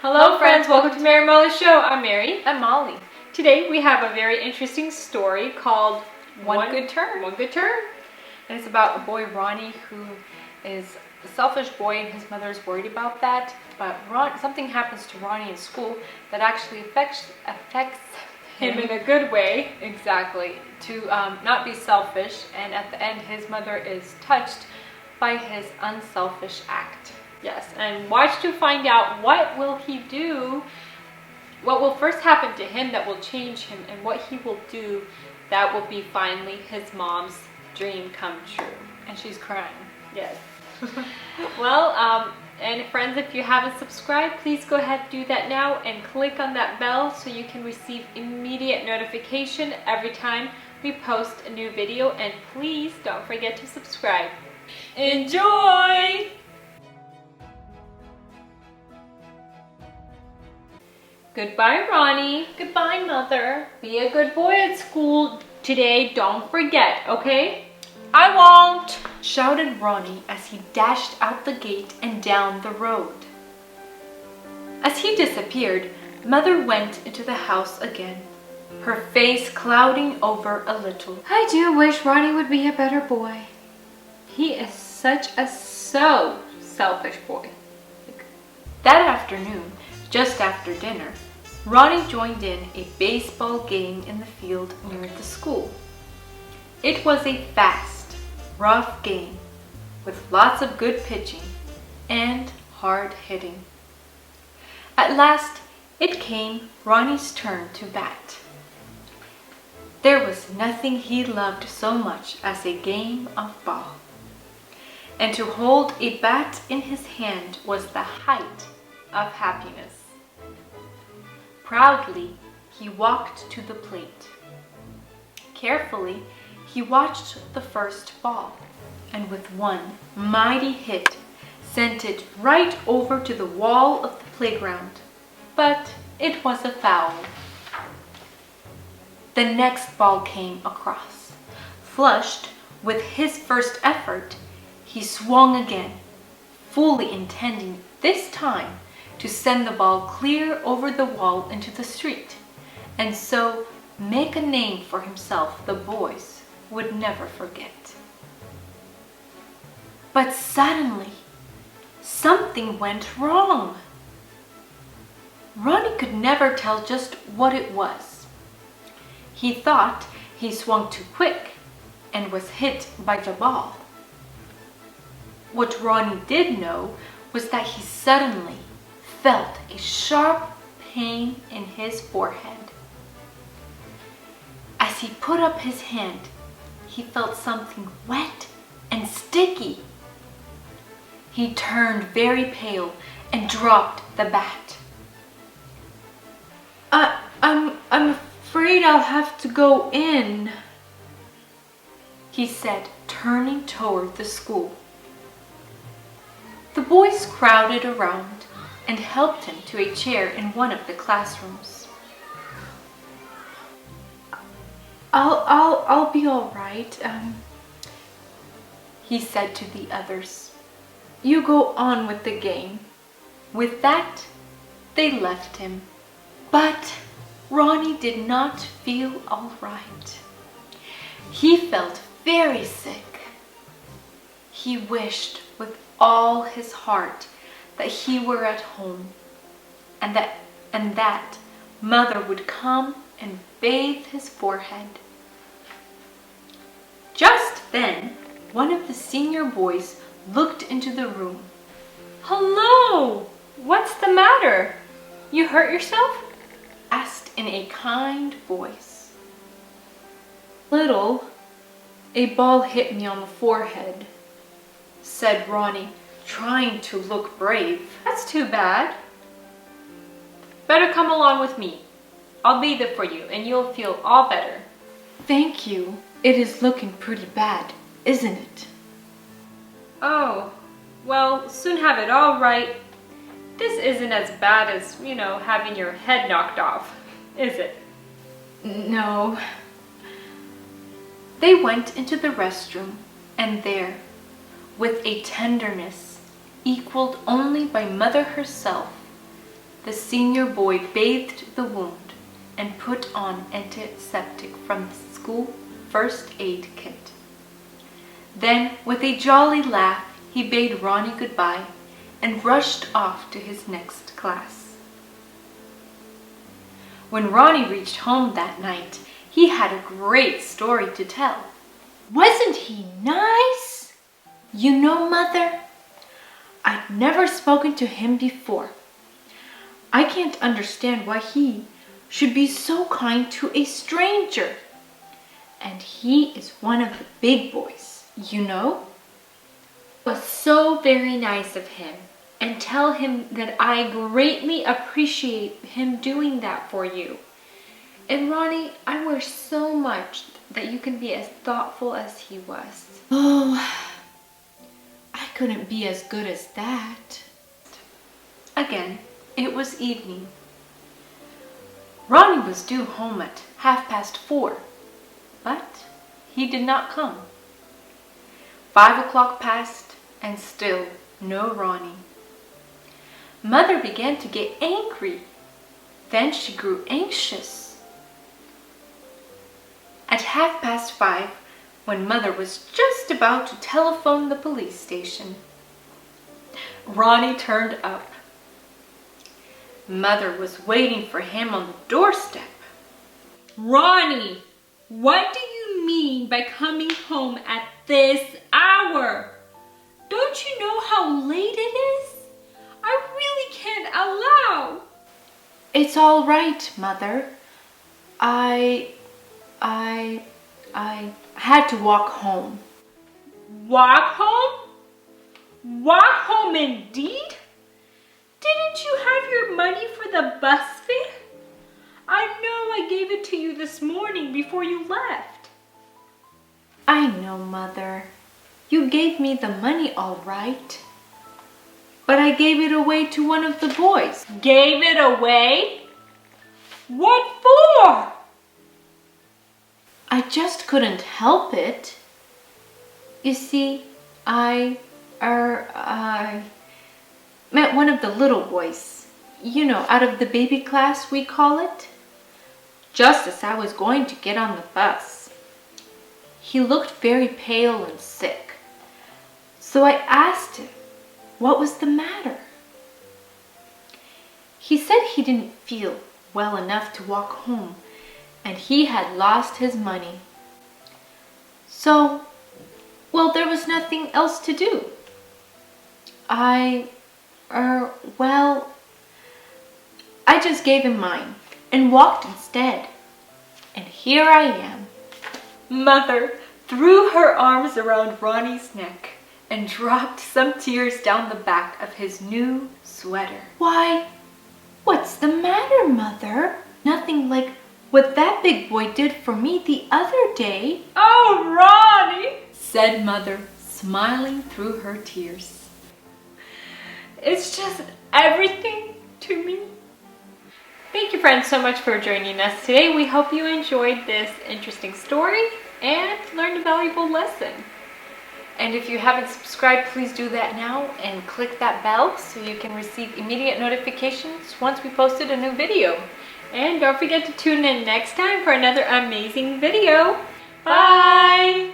Hello friends, welcome to Mary and Molly's show. I'm Mary. I'm Molly. Today we have a very interesting story called One Good Turn. One Good Turn. And it's about a boy, Ronny, who is a selfish boy and his mother is worried about that. But something happens to Ronny in school that actually affects him in a good way. Exactly. To not be selfish, and at the end his mother is touched by his unselfish act. Yes, and watch to find out what will he do, what will first happen to him that will change him, and what he will do that will be finally his mom's dream come true. And she's crying. Yes. Well, and friends, if you haven't subscribed, please go ahead and do that now and click on that bell so you can receive immediate notification every time we post a new video. And please don't forget to subscribe. Enjoy! Goodbye, Ronny. Goodbye, Mother. Be a good boy at school today. Don't forget, okay? I won't, shouted Ronny as he dashed out the gate and down the road. As he disappeared, Mother went into the house again, her face clouding over a little. I do wish Ronny would be a better boy. He is such a so selfish boy. That afternoon, just after dinner, Ronny joined in a baseball game in the field near the school. It was a fast, rough game with lots of good pitching and hard hitting. At last, it came Ronny's turn to bat. There was nothing he loved so much as a game of ball. And to hold a bat in his hand was the height of happiness. Proudly, he walked to the plate. Carefully, he watched the first ball, and with one mighty hit, sent it right over to the wall of the playground. But it was a foul. The next ball came across. Flushed with his first effort, he swung again, fully intending this time to send the ball clear over the wall into the street, and so make a name for himself the boys would never forget. But suddenly, something went wrong. Ronny could never tell just what it was. He thought he swung too quick and was hit by the ball. What Ronny did know was that he suddenly felt a sharp pain in his forehead. As he put up his hand, he felt something wet and sticky. He turned very pale and dropped the bat. I'm afraid I'll have to go in, he said, turning toward the school. The boys crowded around and helped him to a chair in one of the classrooms. I'll be all right, he said to the others. You go on with the game. With that, they left him. But Ronny did not feel all right. He felt very sick. He wished with all his heart that he were at home, and that Mother would come and bathe his forehead. Just then, one of the senior boys looked into the room. Hello! What's the matter? You hurt yourself? Asked in a kind voice. Little, a ball hit me on the forehead, said Ronny, trying to look brave. That's too bad. Better come along with me. I'll bathe it for you and you'll feel all better. Thank you. It is looking pretty bad, isn't it? Oh, well, soon have it all right. This isn't as bad as, having your head knocked off, is it? No. They went into the restroom, and there, with a tenderness equaled only by Mother herself, The senior boy bathed the wound and put on antiseptic from the school first aid kit. Then, with a jolly laugh, he bade Ronny goodbye and rushed off to his next class. When Ronny reached home that night, he had a great story to tell. Wasn't he nice? You know, Mother, I'd never spoken to him before. I can't understand why he should be so kind to a stranger. And he is one of the big boys, you know? It was so very nice of him. And tell him that I greatly appreciate him doing that for you. And Ronny, I wish so much that you can be as thoughtful as he was. Oh, I couldn't be as good as that. Again, it was evening. Ronny was due home at 4:30, but he did not come. 5 o'clock passed and still no Ronny. Mother began to get angry. Then she grew anxious. At 5:30, when Mother was just about to telephone the police station, Ronny turned up. Mother was waiting for him on the doorstep. Ronny, what do you mean by coming home at this hour? Don't you know how late it is? I really can't allow. It's all right, Mother. I had to walk home. Walk home? Walk home indeed? Didn't you have your money for the bus fare? I know I gave it to you this morning before you left. I know, Mother. You gave me the money all right. But I gave it away to one of the boys. Gave it away? What for? I just couldn't help it. You see, I met one of the little boys. You know, out of the baby class, we call it. Just as I was going to get on the bus. He looked very pale and sick. So I asked him, what was the matter? He said he didn't feel well enough to walk home and he had lost his money. So, well, there was nothing else to do. I just gave him mine and walked instead. And here I am. Mother threw her arms around Ronny's neck and dropped some tears down the back of his new sweater. Why, what's the matter, Mother? Nothing like what that big boy did for me the other day. Oh, Ronny, said Mother, smiling through her tears. It's just everything to me. Thank you, friends, so much for joining us today. We hope you enjoyed this interesting story and learned a valuable lesson. And if you haven't subscribed, please do that now and click that bell so you can receive immediate notifications once we posted a new video. And don't forget to tune in next time for another amazing video. Bye!